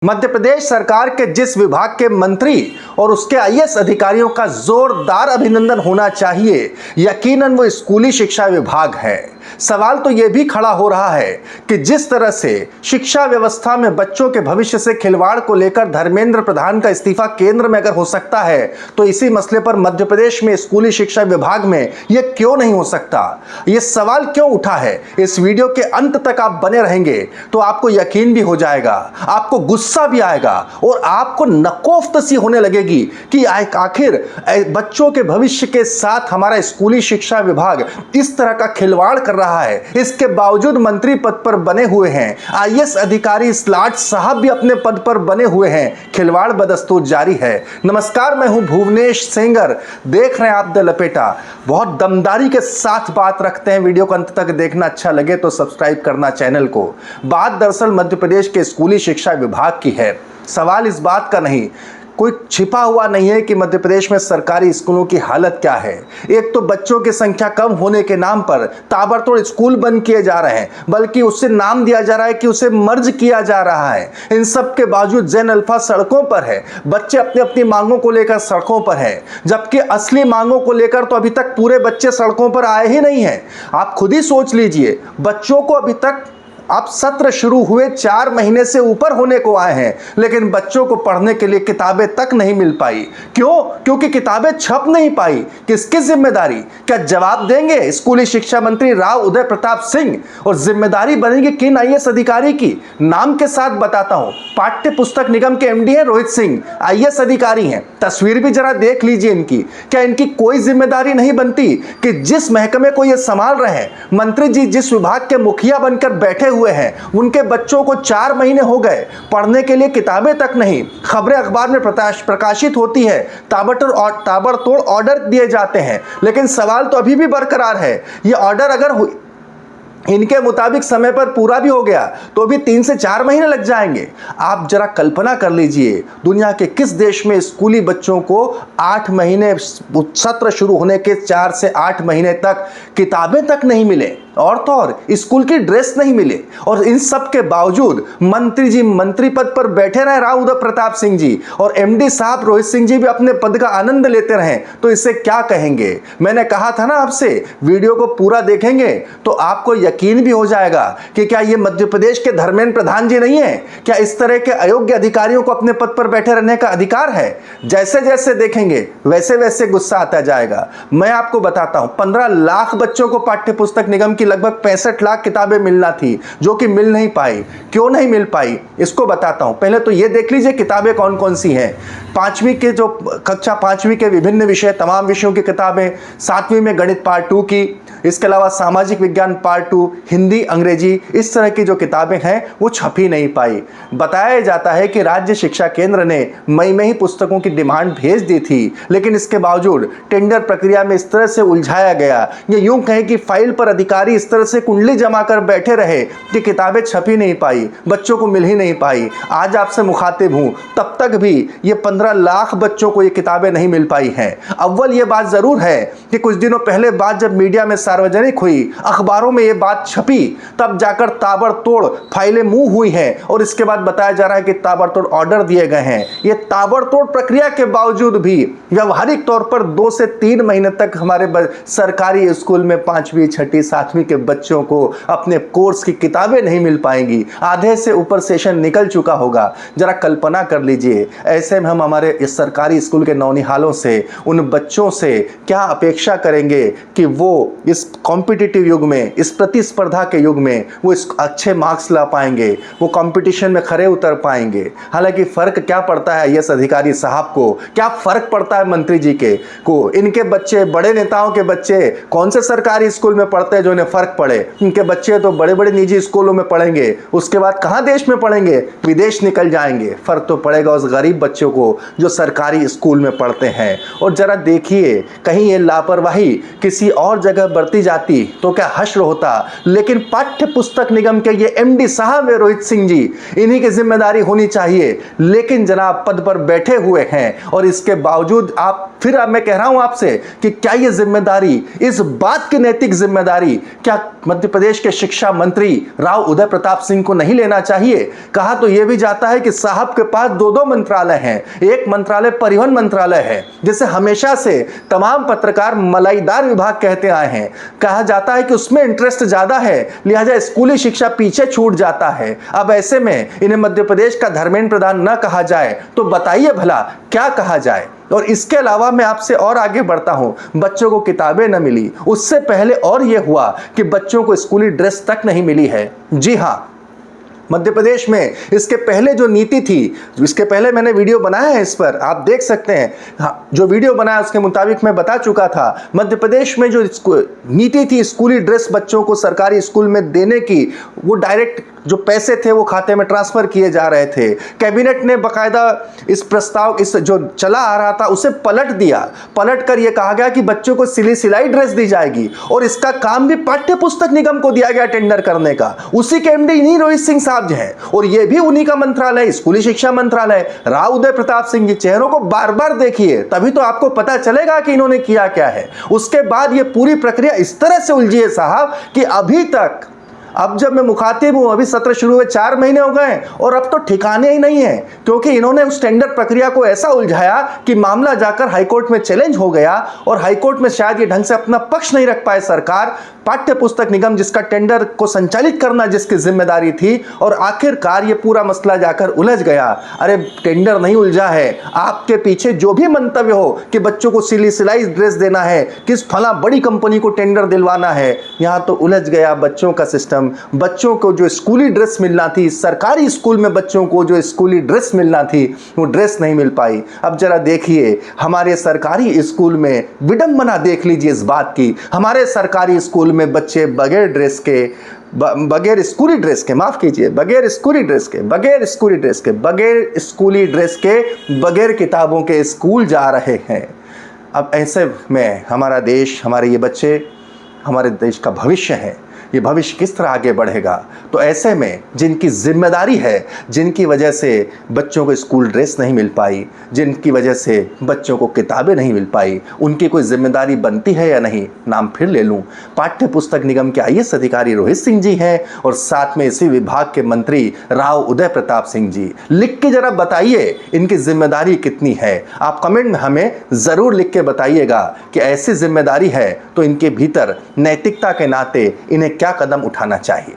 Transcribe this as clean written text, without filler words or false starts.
मध्य प्रदेश सरकार के जिस विभाग के मंत्री और उसके आईएएस अधिकारियों का जोरदार अभिनंदन होना चाहिए, यकीनन वो स्कूली शिक्षा विभाग है। सवाल तो यह भी खड़ा हो रहा है कि जिस तरह से शिक्षा व्यवस्था में बच्चों के भविष्य से खिलवाड़ को लेकर धर्मेंद्र प्रधान का इस्तीफा केंद्र में अगर हो सकता है, तो इसी मसले पर मध्य प्रदेश में स्कूली शिक्षा विभाग में यह क्यों नहीं हो सकता? यह सवाल क्यों उठा है? इस वीडियो के अंत तक आप बने रहेंगे तो आपको यकीन भी हो जाएगा, आपको गुस्सा भी आएगा और आपको नकोफ्तसी होने लगेगी कि आखिर बच्चों के भविष्य के साथ हमारा स्कूली शिक्षा विभाग इस तरह का खिलवाड़ कर रहा है। इसके बावजूद मंत्री पद पर बने हुए हैं, आईएएस अधिकारी स्लाट साहब भी अपने पद पर बने हुए हैं, खिलवाड़ बदस्तूर जारी है। नमस्कार, मैं हूं भुवनेश सेंगर, देख रहे हैं आप द लपेटा। बहुत दमदारी के साथ बात रखते हैं, वीडियो को अंत तक देखना, अच्छा लगे तो सब्सक्राइब करना चैनल को। बात दरअसल मध्य प्रदेश के स्कूली शिक्षा विभाग की है। सवाल इस बात का नहीं, कोई छिपा हुआ नहीं है कि मध्य प्रदेश में सरकारी स्कूलों की हालत क्या है। एक तो बच्चों की संख्या कम होने के नाम पर ताबड़तोड़ स्कूल बंद किए जा रहे हैं, बल्कि उससे नाम दिया जा रहा है कि उसे मर्ज किया जा रहा है। इन सब के बावजूद जैन अल्फा सड़कों पर है, बच्चे अपनी अपनी मांगों को लेकर सड़कों पर है, जबकि असली मांगों को लेकर तो अभी तक पूरे बच्चे सड़कों पर आए ही नहीं हैं। आप खुद ही सोच लीजिए, बच्चों को अभी तक अब सत्र शुरू हुए 4 महीने से ऊपर होने को आए हैं, लेकिन बच्चों को पढ़ने के लिए किताबें तक नहीं मिल पाई। क्यों? क्योंकि किताबें छप नहीं पाई। किसकी जिम्मेदारी? क्या जवाब देंगे स्कूली शिक्षा मंत्री राव उदय प्रताप सिंह? और जिम्मेदारी बनेगी किन आईएएस अधिकारी की? नाम के साथ बताता हूं, पाठ्य पुस्तक निगम के एमडी है रोहित सिंह, आईएएस अधिकारी हैं। तस्वीर भी जरा देख लीजिए इनकी। क्या इनकी कोई जिम्मेदारी नहीं बनती कि जिस महकमे को ये संभाल रहे हैं, मंत्री जी जिस विभाग के मुखिया बनकर बैठे हुए हैं, उनके बच्चों को 4 महीने हो गए, पढ़ने के लिए किताबें तक नहीं। खबरें अखबार में प्रकाशित होती है, ताबड़तोड़ ऑर्डर दिए जाते हैं, लेकिन सवाल तो अभी भी बरकरार है। ये ऑर्डर अगर इनके मुताबिक समय पर पूरा भी हो गया तो भी 3 से 4 महीने लग जाएंगे। आप जरा कल्पना कर लीजिए, दुनिया के किस देश में स्कूली बच्चों को 8 महीने, सत्र शुरू होने के 4 से 8 महीने तक किताबें तक नहीं मिले, और तो और स्कूल की ड्रेस नहीं मिले। और इन सब के बावजूद मंत्री जी मंत्री पद पर बैठे रहे, राव उदय प्रताप सिंह जी, और एमडी साहब रोहित सिंह जी भी अपने पद का आनंद लेते रहे, तो इसे क्या कहेंगे? मैंने कहा था ना आपसे, वीडियो को पूरा देखेंगे तो आपको यकीन भी हो जाएगा कि क्या ये मध्य प्रदेश के धर्मेंद्र प्रधान जी नहीं है? क्या इस तरह के अयोग्य अधिकारियों को अपने पद पर बैठे रहने का अधिकार है? जैसे जैसे देखेंगे वैसे वैसे गुस्सा आता जाएगा। मैं आपको बताता हूं, 15 लाख बच्चों को पाठ्य पुस्तक निगम की लगभग 65 लाख किताबें मिलना थी, जो कि मिल नहीं पाई। क्यों नहीं मिल पाई इसको बताता हूं। पहले तो ये देख लीजिए किताबें कौन कौन सी हैं। 5वीं के जो कक्षा 5वीं के विभिन्न विषय, तमाम विषयों की किताबें, 7वीं में गणित पार्ट 2 की, इसके अलावा सामाजिक विज्ञान पार्ट 2, हिंदी, अंग्रेजी, इस तरह की जो किताबें हैं वो छप ही नहीं पाई। बताया जाता है कि राज्य शिक्षा केंद्र ने मई में ही पुस्तकों की डिमांड भेज दी थी, लेकिन इसके बावजूद टेंडर प्रक्रिया में इस तरह से उलझाया गया, ये यूं कहें कि फाइल पर अधिकारी इस तरह से कुंडली जमा कर बैठे रहे कि किताबें छप ही नहीं पाई, बच्चों को मिल ही नहीं पाई। आज आपसे मुखातिब हूं, तब तक भी ये 15 लाख बच्चों को ये किताबें नहीं मिल पाई हैं। अव्वल ये बात जरूर है कि कुछ दिनों पहले बात जब मीडिया में सार्वजनिक हुई, अखबारों में ये बात छपी, तब जाकर ताबड़तोड़ फाइलें मूव हुई हैं, और इसके बाद बताया जा रहा है कि ताबड़तोड़ ऑर्डर दिए गए हैं। ये ताबड़तोड़ प्रक्रिया के बावजूद भी व्यवहारिक तौर पर 2 से 3 महीने तक हमारे सरकारी स्कूल में 5वीं, 6वीं, 7वीं के बच्चों को अपने कोर्स की किताबें नहीं मिल पाएंगी। आधे से ऊपर सेशन निकल चुका होगा। जरा कल्पना कर लीजिए, ऐसे में हम हमारे इस सरकारी स्कूल के नौनिहालों से, उन बच्चों से क्या अपेक्षा करेंगे कि वो इस कॉम्पिटिटिव युग में, इस प्रतिस्पर्धा के युग में वो इस अच्छे मार्क्स ला पाएंगे, वो कंपटीशन में खरे उतर पाएंगे? हालांकि फर्क क्या पड़ता है आईएएस अधिकारी साहब को, क्या फर्क पड़ता है मंत्री जी के को? इनके बच्चे, बड़े नेताओं के बच्चे कौन से सरकारी स्कूल में पढ़ते हैं जो इन्हें फर्क पड़े? इनके बच्चे तो बड़े बड़े निजी स्कूलों में पढ़ेंगे, उसके बाद कहां देश में पढ़ेंगे? विदेश निकल जाएंगे। फर्क तो पड़ेगा उस गरीब बच्चों को जो सरकारी स्कूल में पढ़ते हैं। और जरा देखिए, कहीं ये लापरवाही किसी और जगह बढ़ती जाती तो क्या हश्र होता, लेकिन पाठ्य पुस्तक निगम के ये MD साहब है रोहित सिंह जी, इन्हीं की जिम्मेदारी होनी चाहिए। लेकिन जनाब पद पर बैठे हुए हैं और इसके बावजूद अब मैं कह रहा हूं आपसे कि क्या ये जिम्मेदारी, इस बात की नैतिक जिम्मेदारी क्या मध्य प्रदेश के शिक्षा मंत्री राव उदय प्रताप सिंह को नहीं लेना चाहिए? कहा तो यह भी जाता है कि साहब के पास दो मंत्रालय हैं, एक मंत्रालय परिवहन मंत्रालय है जिसे हमेशा से तमाम पत्रकार मलाईदार विभाग कहते आए हैं। कहा जाता है कि उसमें इंटरेस्ट ज्यादा है, लिहाजा स्कूली शिक्षा पीछे छूट जाता है। अब ऐसे में इन्हें मध्य प्रदेश का धर्मेंद्र प्रधान न कहा जाए तो बताइए भला क्या कहा जाए? और इसके अलावा मैं आपसे और आगे बढ़ता हूं, बच्चों को किताबें न मिली, उससे पहले और यह हुआ कि बच्चों को स्कूली ड्रेस तक नहीं मिली है। जी हां, मध्य प्रदेश में इसके पहले जो नीति थी, इसके पहले मैंने वीडियो बनाया है, इस पर आप देख सकते हैं। हाँ, जो वीडियो बनाया उसके मुताबिक मैं बता चुका था, मध्य प्रदेश में जो नीति थी स्कूली ड्रेस बच्चों को सरकारी स्कूल में देने की, वो डायरेक्ट जो पैसे थे वो खाते में ट्रांसफर किए जा रहे थे। कैबिनेट ने बाकायदा इस प्रस्ताव, इस जो चला आ रहा था उसे पलट दिया। पलट कर यह कहा गया कि बच्चों को सिलाई ड्रेस दी जाएगी और इसका काम भी पाठ्य पुस्तक निगम को दिया गया टेंडर करने का। उसी के MD इन्हीं रोहित सिंह साहब जो हैं, और यह भी उन्हीं का मंत्रालय, स्कूली शिक्षा मंत्रालय, राव उदय प्रताप सिंह जी। चेहरों को बार बार देखिए, तभी तो आपको पता चलेगा कि इन्होंने किया क्या है। उसके बाद यह पूरी प्रक्रिया इस तरह से उलझी है साहब कि अभी तक, अब जब मैं मुखातिब हूं, अभी सत्र शुरू हुए 4 महीने हो गए और अब तो ठिकाने ही नहीं है, क्योंकि इन्होंने उस टेंडर प्रक्रिया को ऐसा उलझाया कि मामला जाकर हाईकोर्ट में चैलेंज हो गया और हाईकोर्ट में शायद ये ढंग से अपना पक्ष नहीं रख पाए सरकार। पाठ्य पुस्तक निगम जिसका टेंडर को संचालित करना जिसकी जिम्मेदारी थी, और आखिरकार ये पूरा मसला जाकर उलझ गया। अरे टेंडर नहीं उलझा है, आपके पीछे जो भी मंतव्य हो कि बच्चों को सिलाई ड्रेस देना है, किस फला बड़ी कंपनी को टेंडर दिलवाना है, यहां तो उलझ गया बच्चों का सिस्टम। बच्चों को जो स्कूली ड्रेस मिलना थी, सरकारी स्कूल में बच्चों को जो स्कूली ड्रेस मिलना थी, वो ड्रेस नहीं मिल पाई। अब जरा देखिए हमारे सरकारी स्कूल में विडंबना देख लीजिए इस बात की। हमारे सरकारी स्कूल में बच्चे बगैर ड्रेस के, बगैर स्कूली ड्रेस के, माफ कीजिए, बगैर स्कूली ड्रेस के, बगैर स्कूली ड्रेस के, बगैर स्कूली ड्रेस के, बगैर किताबों के स्कूल जा रहे हैं। अब ऐसे में हमारा देश, हमारे ये बच्चे हमारे देश का भविष्य है, ये भविष्य किस तरह आगे बढ़ेगा? तो ऐसे में जिनकी जिम्मेदारी है, जिनकी वजह से बच्चों को स्कूल ड्रेस नहीं मिल पाई, जिनकी वजह से बच्चों को किताबें नहीं मिल पाई, उनकी कोई जिम्मेदारी बनती है या नहीं? नाम फिर ले लूं, पाठ्य पुस्तक निगम के IAS अधिकारी रोहित सिंह जी हैं और साथ में इसी विभाग के मंत्री राव उदय प्रताप सिंह जी। लिख के जरा बताइए इनकी जिम्मेदारी कितनी है। आप कमेंट में हमें जरूर लिख के बताइएगा कि ऐसी जिम्मेदारी है तो इनके भीतर नैतिकता के नाते इन्हें क्या कदम उठाना चाहिए।